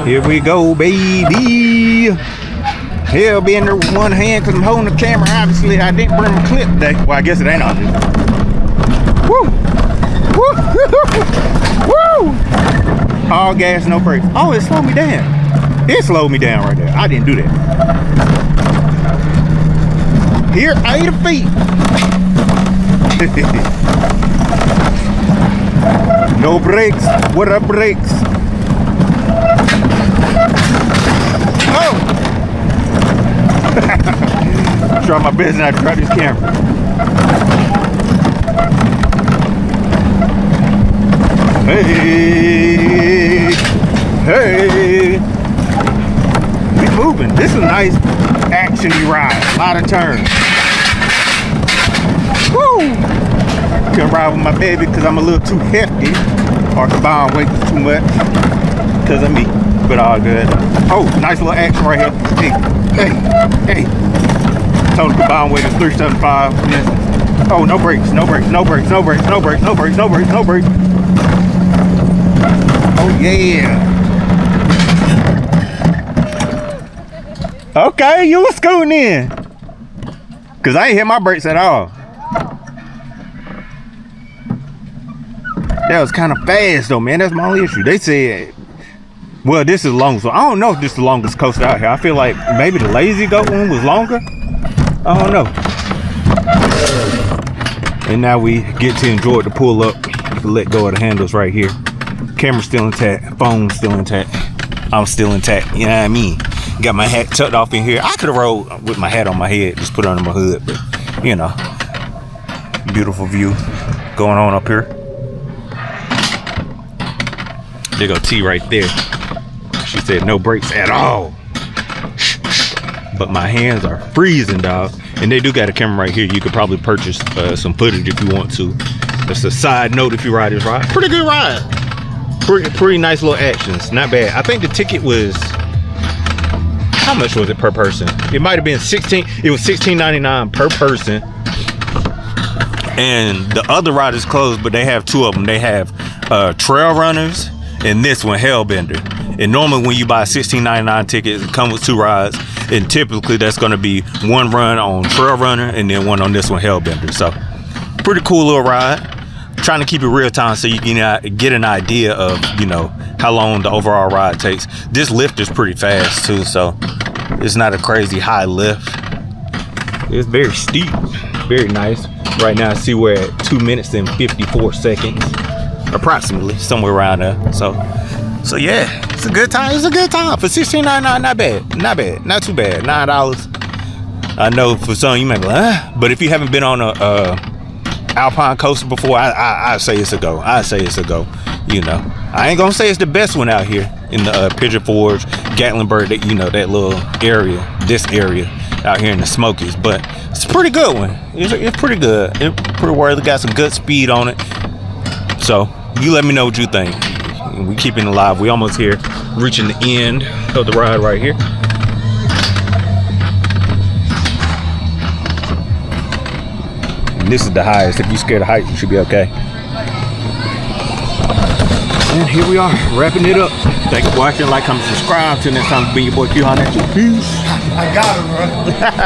Here we go, baby. Hellbender with one hand because I'm holding the camera. Obviously, I didn't bring my clip today. Well, I guess it ain't on this. Woo! Woo! Woo! All gas, no brakes. Oh, it slowed me down. It slowed me down right there. I didn't do that. Here, 80 feet. No brakes. What up, brakes? Oh! Try my best not to try this camera. Hey! Hey! We moving. This is a nice action-y ride. A lot of turns. Woo! Couldn't ride with my baby because I'm a little too hefty. Or combined weight is too much. Because of me. But all good. Oh, nice little action right here. Hey, hey, hey. Total combined weight is 375. Oh, no brakes, no brakes, no brakes, no brakes, no brakes, no brakes, no brakes, no brakes. Oh yeah. Okay, you was scooting in. Cause I ain't hit my brakes at all. That was kind of fast though, man. That's my only issue. They said, well, this is long, so I don't know if this is the longest coaster out here. I feel like maybe the Lazy Goat one was longer. I don't know. And now we get to enjoy the pull up. Let go of the handles right here. Camera's still intact. Phone's still intact. I'm still intact. You know what I mean? Got my hat tucked off in here. I could have rolled with my hat on my head, just put it under my hood, but you know, beautiful view going on up here. There go T right there. She said no brakes at all. But my hands are freezing, dog. And they do got a camera right here. You could probably purchase some footage if you want to. That's a side note if you ride this ride. Pretty good ride. Pretty nice little actions. Not bad. I think the ticket was, how much was it per person? It might have been 16. It was $16.99 per person. And the other ride is closed, but they have two of them. They have Trail Runners and this one, Hellbender. And normally when you buy a $16.99 ticket, it comes with two rides. And typically that's going to be one run on Trail Runner and then one on this one, Hellbender. So pretty cool little ride. Trying to keep it real time so you can get an idea of, you know, how long the overall ride takes. This lift is pretty fast too, so it's not a crazy high lift. It's very steep, very nice. Right now I see we're at 2 minutes and 54 seconds. Approximately, somewhere around there. So yeah, it's a good time. It's a good time for $16.99. Not bad, not bad, not too bad. $9. I know for some you may be like, but if you haven't been on a Alpine coaster before, I say it's a go. I say it's a go. You know, I ain't gonna say it's the best one out here in the Pigeon Forge, Gatlinburg. That, you know, that little area, this area out here in the Smokies, but it's a pretty good one. It's pretty good. It's pretty worthy. Got some good speed on it. So you let me know what you think. We keeping it alive. We almost here, reaching the end of the ride right here. And this is the highest. If you're scared of heights, you should be okay. And here we are, wrapping it up. Thank you for watching. Like, comment, subscribe. Till next time, be your boy Q. Peace. I got it, bro.